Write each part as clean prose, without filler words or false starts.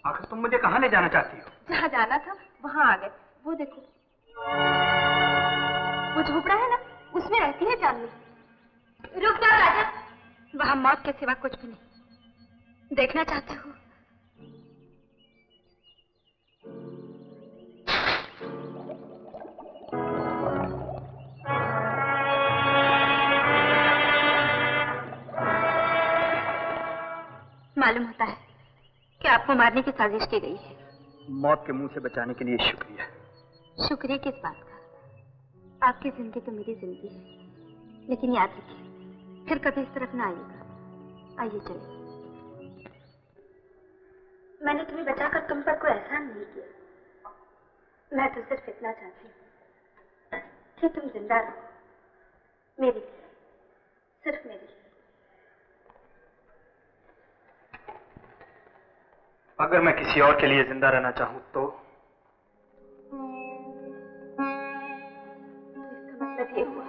आखिर तुम मुझे कहाँ ले जाना चाहती हो? जहाँ जाना था वहाँ आ गए। वो देखो, वो झोपड़ा है ना, उसमें रहती है जानवी। रुक जाओ राजा, वहाँ मौत के सिवा कुछ भी नहीं। देखना चाहते हो? मालूम होता है कि आपको मारने की साजिश की गई है। मौत के मुंह से बचाने के लिए शुक्रिया। शुक्रिया किस बात का? आपकी जिंदगी तो मेरी जिंदगी है, लेकिन याद रखिए फिर कभी इस तरफ ना आइएगा। आइए चलिए। मैंने तुम्हें बचाकर तुम पर कोई एहसान नहीं किया। मैं तो सिर्फ इतना चाहती हूँ कि तुम जिंदा रहो, मेरे लिए, सिर्फ मेरे लिए। अगर मैं किसी और के लिए जिंदा रहना चाहूँ तो इसका मतलब ये हुआ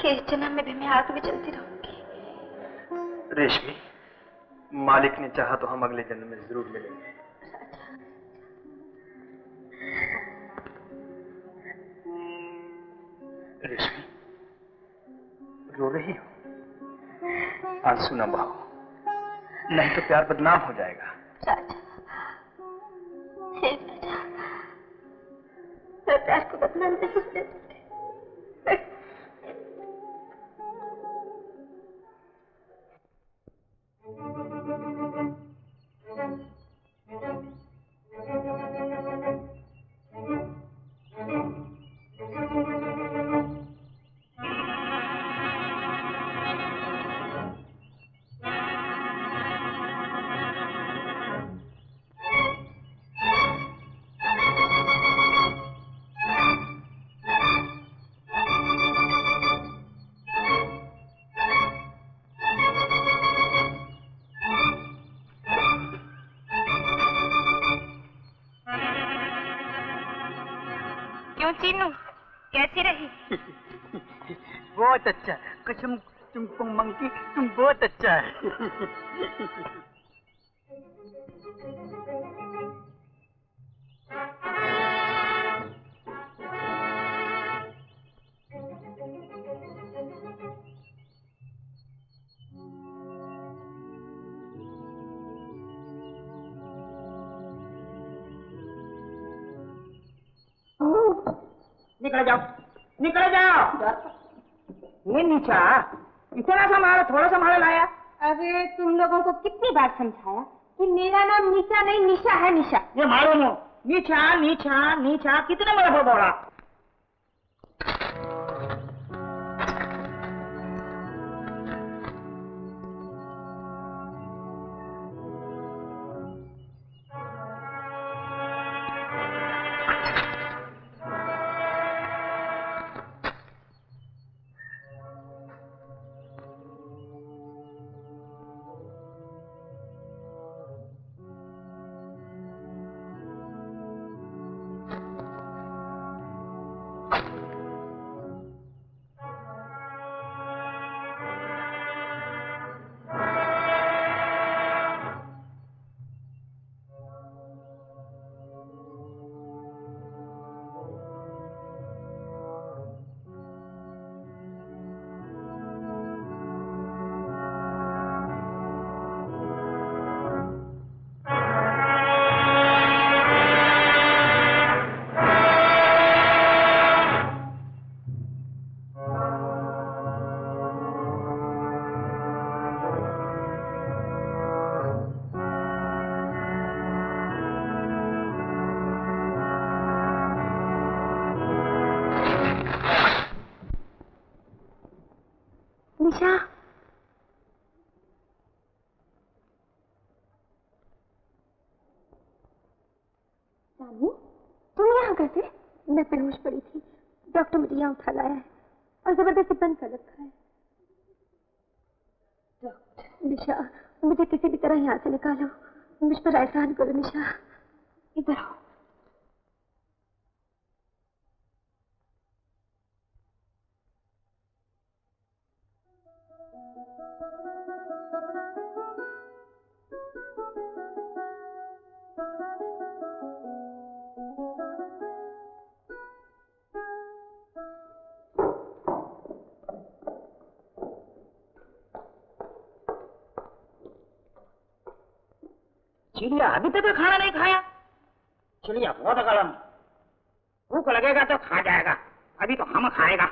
कि इस जन्म में भी मैं आग में जलती रहूंगी। रेशमी, मालिक ने चाहा तो हम अगले जन्म में जरूर मिलेंगे। रेशमी, रो रही हो? आंसू न बहाओ, नहीं तो प्यार बदनाम हो जाएगा। राजा, हे राजा, मैं प्यार को बदनाम नहीं होने दूंगी। चीनू, कैसी रही? बहुत अच्छा। कसम तुमको मंकी, तुम बहुत अच्छा है। निकल जाओ, निकल जाओ। ये नीचा इतना संभालो, थोड़ा संभाला लाया। अरे तुम लोगों को कितनी बार समझाया कि मेरा नाम नीचा नहीं निशा है, निशा। ये मारो नो, नीचा नीचा नीचा कितने बड़ा बोला। निशा, जानू, तुम यहाँ कैसे? मैं बेहोश पड़ी थी, डॉक्टर मुझे यहाँ उठा लाया है और जबरदस्ती बंद कर रखा है। डॉक्टर, निशा, मुझे किसी भी तरह यहाँ से निकालो, मुझ पर एहसान करो निशा, इधर आओ। चिड़िया अभी तक खाना नहीं खाया। चिड़िया बहुत गलम, भूख लगेगा तो खा जाएगा, अभी तो हम खाएगा।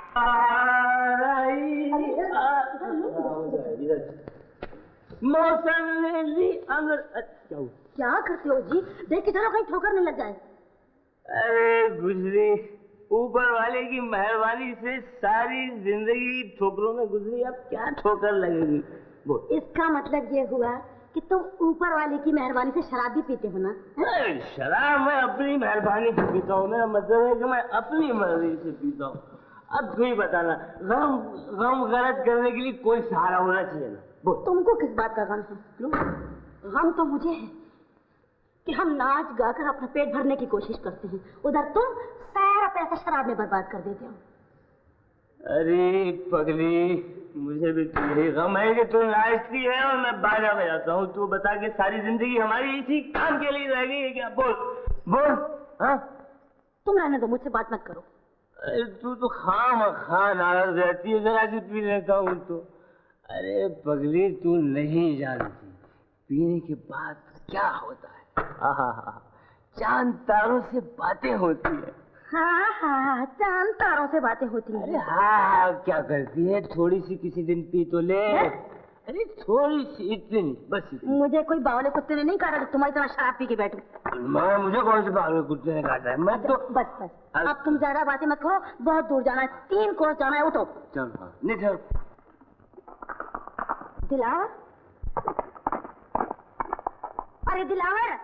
मौसम क्या करते हो जी? देख के चलो कहीं ठोकर नहीं लग जाए। अरे गुजरी, ऊपर वाले की मेहरबानी से सारी जिंदगी ठोकरों में गुजरी, अब क्या ठोकर लगेगी? बोल। इसका मतलब ये हुआ कि तुम ऊपर वाले की मेहरबानी से शराब भी पीते हो ना? शराब मैं अपनी मेहरबानी से पीता हूँ, मेरा मतलब है कि मैं अपनी मर्जी से पीता हूँ। अब तू ही बताना, गम गलत करने के लिए कोई सहारा होना चाहिए ना। बोल। तुमको किस बात का गम है? क्यों? गम तो मुझे है कि हम नाच गाकर अपना पेट भरने की कोशिश करते हैं, उधर तुम सारा पैसा शराब में बर्बाद कर देते हो। अरे पगली, मुझे भी तो यही गम है कि तू नाचती है और मैं बाजा बजाता हूँ। तू बता के सारी जिंदगी हमारी इसी काम के लिए रह गई है क्या? बोल बोल। हाँ, तुम रहने दो, मुझसे बात मत करो। अरे तू तो खाम नाराज रहती है, जरा सी पी लेता हूँ तो। अरे पगली, तू नहीं जानती पीने के बाद क्या होता है। चांद तारों से बातें होती है। हाँ, चांद तारों से बातें होती हैं। अरे हाँ, क्या करती है? थोड़ी सी किसी दिन पी तो ले। अरे थोड़ी सी, इतनी बस इतनी। मुझे कोई बावले कुत्ते ने नहीं काटा, तुम्हारी तरह शराब पी के बैठू। मुझे कौन से बावले कुत्ते ने काटा है? मैं तो बस अब तुम ज्यादा बातें मत करो, बहुत दूर जाना है, 3 कोस जाना है, उठो। चल। हाँ, नहीं चल। दिलावर, अरे दिलावर,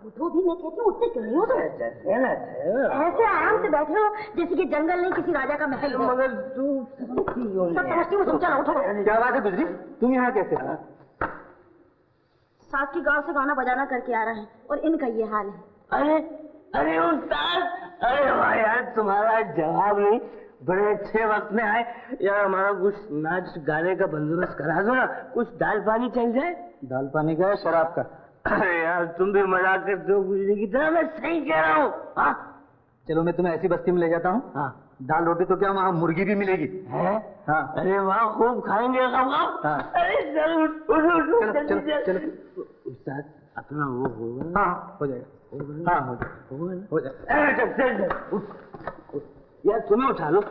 उठो भी, मैं कहती हूँ उठते क्यों नहीं हो तुम? ऐसे आराम से बैठे हो जैसे कि जंगल नहीं किसी राजा का महल हो। मगर तू सब समझती हूँ, तुम चलो उठो। क्या बात है गुजरी, तुम यहाँ कैसे? साथ की गांव से गाना बजाना करके आ रहे हैं और इनका ये हाल है। अरे उस्ताद, अरे वाह यार, तुम्हारा जवाब नहीं, बड़े अच्छे वक्त में आए यार। हमारा कुछ नाच गाने का बंदोबस्त करा दो ना, कुछ दाल पानी चल जाए। दाल पानी का, शराब का? अरे यार, तुम भी मजाक करते हो गुजरी की तरह, मैं सही कह रहा हूँ। हाँ चलो मैं तुम्हें ऐसी बस्ती में ले जाता हूँ। हाँ, दाल रोटी तो क्या, वहाँ मुर्गी भी मिलेगी है? हाँ। अरे वाह, खूब खाएंगे हम। हाँ। अरे चलो चलो। उस्ताद, अपना वो होगा? हाँ हो जाएगा। हाँ हो जाएगा। चल यार, तुम्हें उठा लो।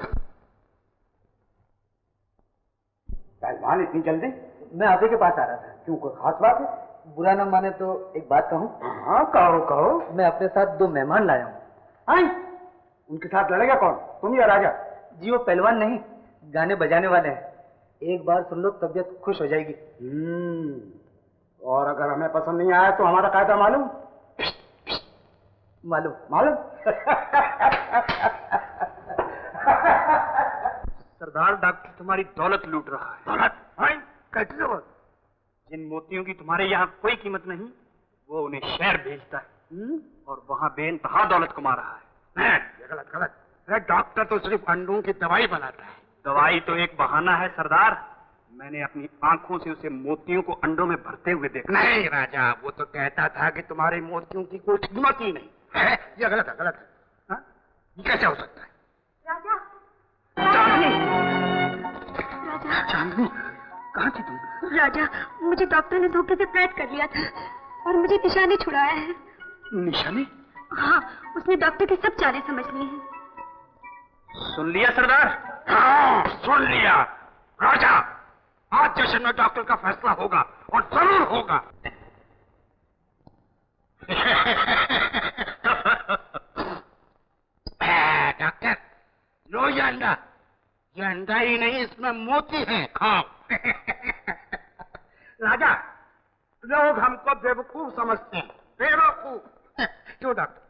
पहलवान इतनी जल्दी? मैं आप ही के पास आ रहा था। क्यों, कोई खास बात है? बुरा न माने तो एक बात कहूँ? हाँ कहो। मैं अपने साथ 2 मेहमान लाया हूँ। उनके साथ लड़ेगा कौन, तुम या राजा? जी वो पहलवान नहीं, गाने बजाने वाले हैं। एक बार सुन लो, तबीयत खुश हो जाएगी। और अगर हमें पसंद नहीं आया तो हमारा कायदा मालूम? मालूम। सरदार, डॉक्टर तुम्हारी दौलत लूट रहा है। दौलत? कैसी दौलत? जिन मोतियों की तुम्हारे यहाँ कोई कीमत नहीं, वो उन्हें शहर भेजता है और वहाँ बेइंतहा दौलत कमा रहा है। गलत। अरे डॉक्टर तो सिर्फ अंडों की दवाई बनाता है। दवाई तो एक बहाना है सरदार। मैंने अपनी आंखों से उसे मोतियों को अंडों में भरते हुए देखा। नहीं राजा, वो तो कहता था कि तुम्हारे मोतियों की कोई कीमत ही नहीं है। ये गलत है। हाँ? ये कैसे हो सकता है? राजा, चांदनी, कहाँ थी तुम? राजा, मुझे डॉक्टर ने धोखे से कैद कर लिया था और मुझे निशानी छुड़ाया है। निशानी? हाँ, उसने डॉक्टर के सब चाले समझ लिए हैं। सुन लिया सरदार? हाँ सुन लिया। राजा, आज जश्न में डॉक्टर का फैसला होगा और जरूर होगा। डॉक्टर, लो ये अंडा। ये अंडा ही नहीं, इसमें मोती है, खाओ। राजा, लोग हमको बेवकूफ समझते हैं। बेवकूफ? क्यों डॉक्टर?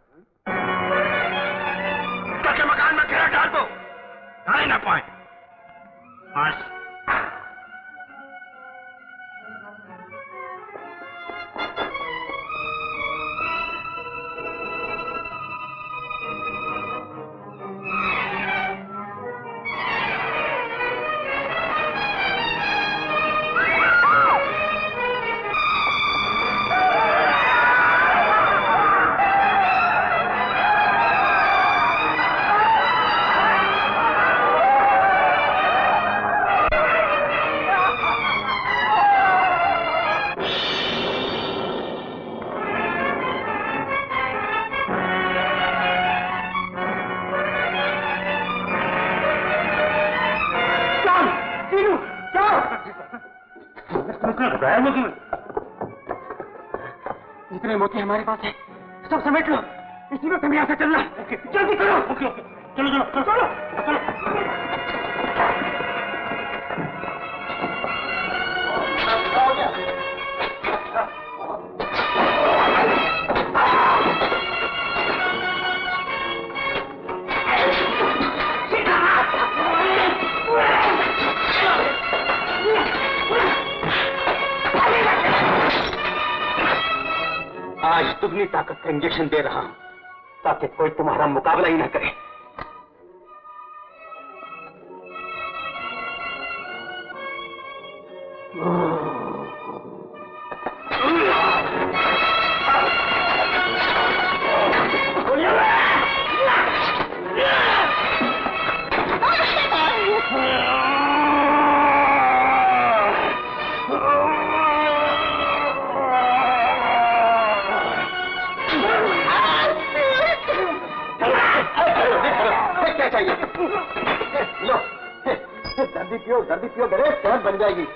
के मकान में घेरा डाल दो, ढाई ना पाए। जितने मोती हमारे पास है सब समेट लो, इसी वक्त हमें यहाँ से चलना। जल्दी करो। चलो चलो चलो चलो चलो। आज दुगनी ताकत का इंजेक्शन दे रहा हूं ताकि कोई तुम्हारा मुकाबला ही न करे। जल्दी पियो मेरे, सेहत बन जाएगी।